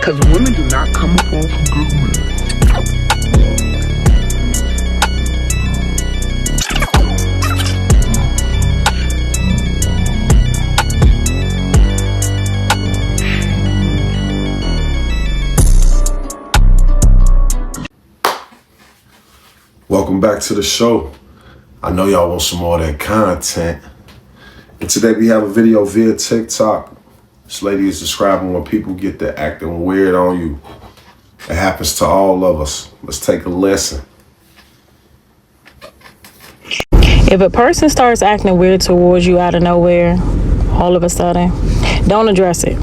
Because women do not come upon from good men. Welcome back to the show. I know y'all want some more of that content. And today we have a video via TikTok. This lady is describing when people get to acting weird on you. It happens to all of us. Let's take a lesson. If a person starts acting weird towards you out of nowhere, all of a sudden, don't address it.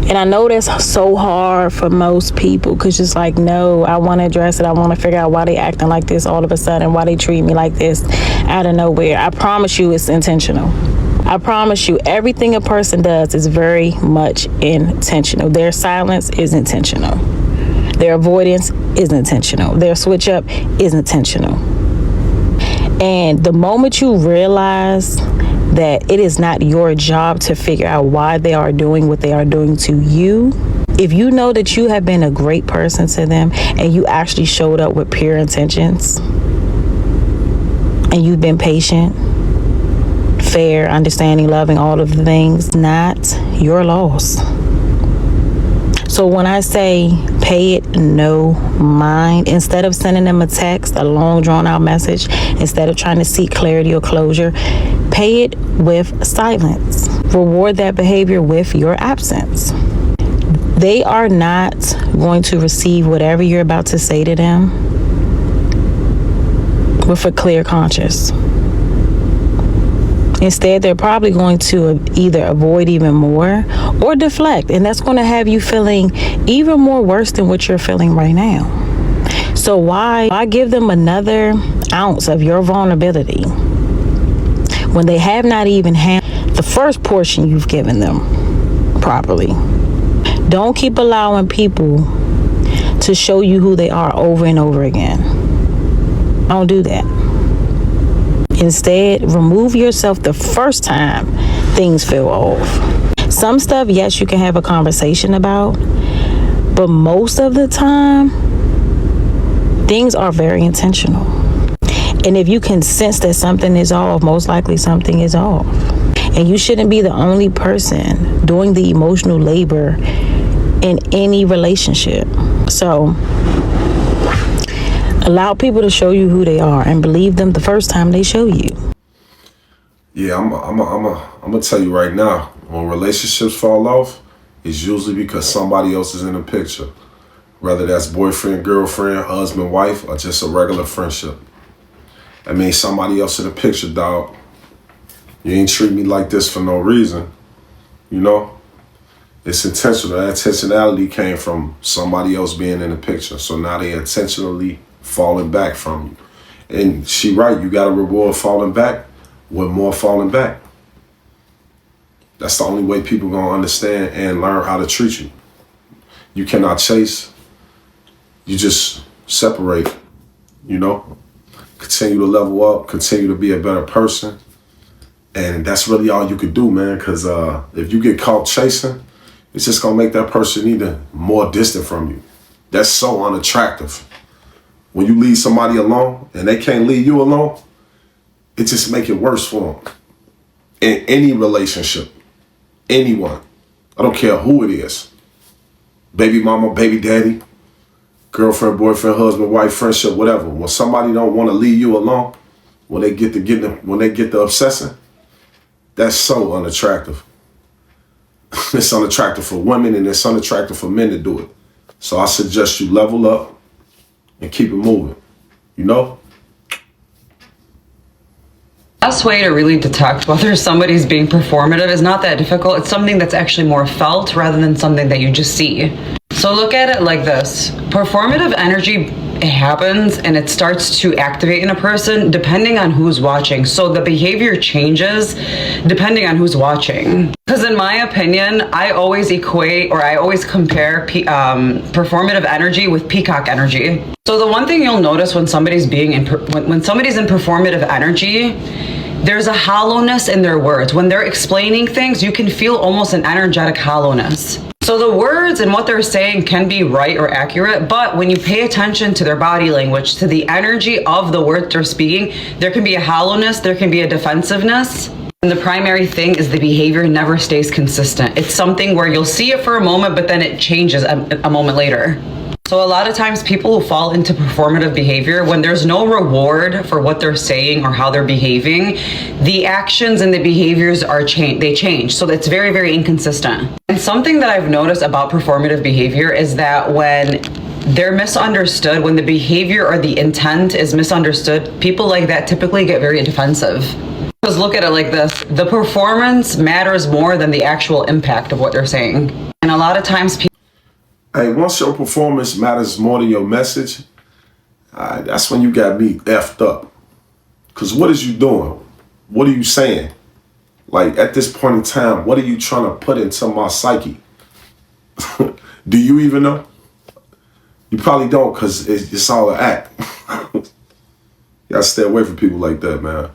And I know that's so hard for most people because it's like, no, I want to address it. I want to figure out why they acting like this all of a sudden, why they treat me like this out of nowhere. I promise you it's intentional. I promise you everything a person does is very much intentional. Their silence is intentional. Their avoidance is intentional. Their switch up is intentional. And the moment you realize that it is not your job to figure out why they are doing what they are doing to you, if you know that you have been a great person to them and you actually showed up with pure intentions and you've been patient, fair, understanding, loving, all of the things, not your loss. So when I say pay it no mind, instead of sending them a text, a long drawn out message, instead of trying to seek clarity or closure, pay it with silence. Reward that behavior with your absence. They are not going to receive whatever you're about to say to them with a clear conscience. Instead, they're probably going to either avoid even more or deflect. And that's going to have you feeling even more worse than what you're feeling right now. So why give them another ounce of your vulnerability when they have not even handled the first portion you've given them properly? Don't keep allowing people to show you who they are over and over again. Don't do that. Instead, remove yourself the first time things feel off. Some stuff, yes, you can have a conversation about, but most of the time, things are very intentional. And if you can sense that something is off, most likely something is off. And you shouldn't be the only person doing the emotional labor in any relationship. So allow people to show you who they are and believe them the first time they show you. Yeah, I'm gonna tell you right now, when relationships fall off, it's usually because somebody else is in the picture. Whether that's boyfriend, girlfriend, husband, wife, or just a regular friendship. I mean, somebody else in the picture, dog. You ain't treat me like this for no reason. You know? It's intentional. That intentionality came from somebody else being in the picture. So now they intentionally falling back from you. And she right, you got to reward falling back with more falling back. That's the only way people going to understand and learn how to treat you. You cannot chase. You just separate, you know? Continue to level up, continue to be a better person. And that's really all you can do, man, because if you get caught chasing, it's just going to make that person even more distant from you. That's so unattractive. When you leave somebody alone and they can't leave you alone, it just make it worse for them. In any relationship, anyone, I don't care who it is, baby mama, baby daddy, girlfriend, boyfriend, husband, wife, friendship, whatever. When somebody don't want to leave you alone, when they get the obsessing, that's so unattractive. It's unattractive for women and it's unattractive for men to do it. So I suggest you level up and keep it moving, you know? Best way to really detect whether somebody's being performative is not that difficult. It's something that's actually more felt rather than something that you just see. So look at it like this. Performative energy, it happens and it starts to activate in a person depending on who's watching. So the behavior changes depending on who's watching. Because in my opinion, I always equate or I always compare performative energy with peacock energy. So the one thing you'll notice when somebody's when somebody's in performative energy, there's a hollowness in their words. When they're explaining things, you can feel almost an energetic hollowness. So the words and what they're saying can be right or accurate, but when you pay attention to their body language, to the energy of the words they're speaking, there can be a hollowness, there can be a defensiveness. And the primary thing is the behavior never stays consistent. It's something where you'll see it for a moment, but then it changes a moment later. So a lot of times people who fall into performative behavior, when there's no reward for what they're saying or how they're behaving, the actions and the behaviors they change. So it's very, very inconsistent. And something that I've noticed about performative behavior is that when they're misunderstood, when the behavior or the intent is misunderstood, people like that typically get very defensive. Because look at it like this, the performance matters more than the actual impact of what they're saying. And a lot of times people Hey, once your performance matters more than your message, that's when you got me effed up. Because what is you doing? What are you saying? Like, at this point in time, what are you trying to put into my psyche? Do you even know? You probably don't, because it's all an act. You gotta stay away from people like that, man.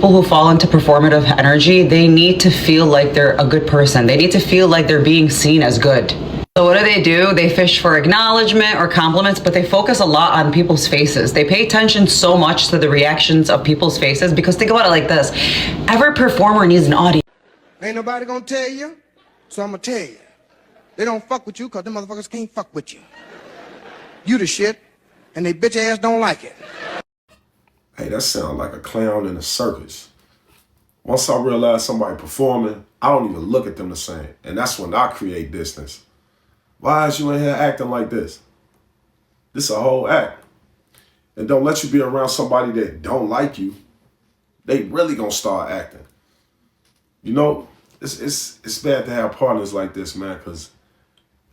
people who fall into performative energy, they need to feel like they're a good person. They need to feel like they're being seen as good. So what do? They fish for acknowledgement or compliments, but they focus a lot on people's faces. They pay attention so much to the reactions of people's faces because think about it like this. Every performer needs an audience. Ain't nobody gonna tell you, so I'm gonna tell you. They don't fuck with you because them motherfuckers can't fuck with you. You the shit, and they bitch ass don't like it. Hey, that sounds like a clown in a circus. Once I realize somebody performing, I don't even look at them the same. And that's when I create distance. Why is you in here acting like this? This is a whole act. And don't let you be around somebody that don't like you. They really gonna start acting. You know, it's bad to have partners like this, man, because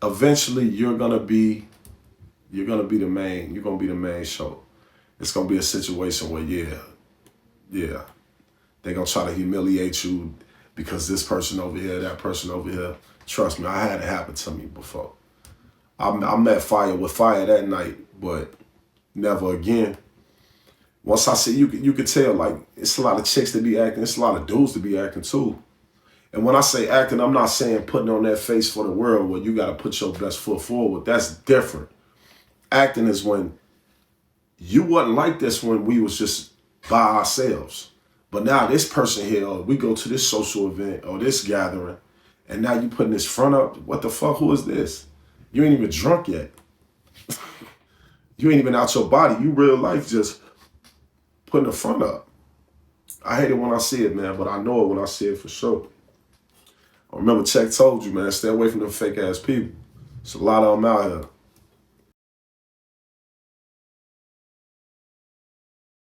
eventually you're gonna be the main show. It's gonna be a situation where they're gonna try to humiliate you because this person over here, that person over here. Trust me, I had it happen to me before. I met fire with fire that night, but never again. Once I see you could tell, like, it's a lot of chicks that be acting, it's a lot of dudes to be acting too. And when I say acting, I'm not saying putting on that face for the world where you gotta put your best foot forward. That's different. Acting is when you wasn't like this when we was just by ourselves. But now this person here, or we go to this social event or this gathering, and now you putting this front up. What the fuck? Who is this? You ain't even drunk yet. You ain't even out your body. You real life just putting the front up. I hate it when I see it, man, but I know it when I see it for sure. I remember Check told you, man, stay away from them fake ass people. There's a lot of them out here.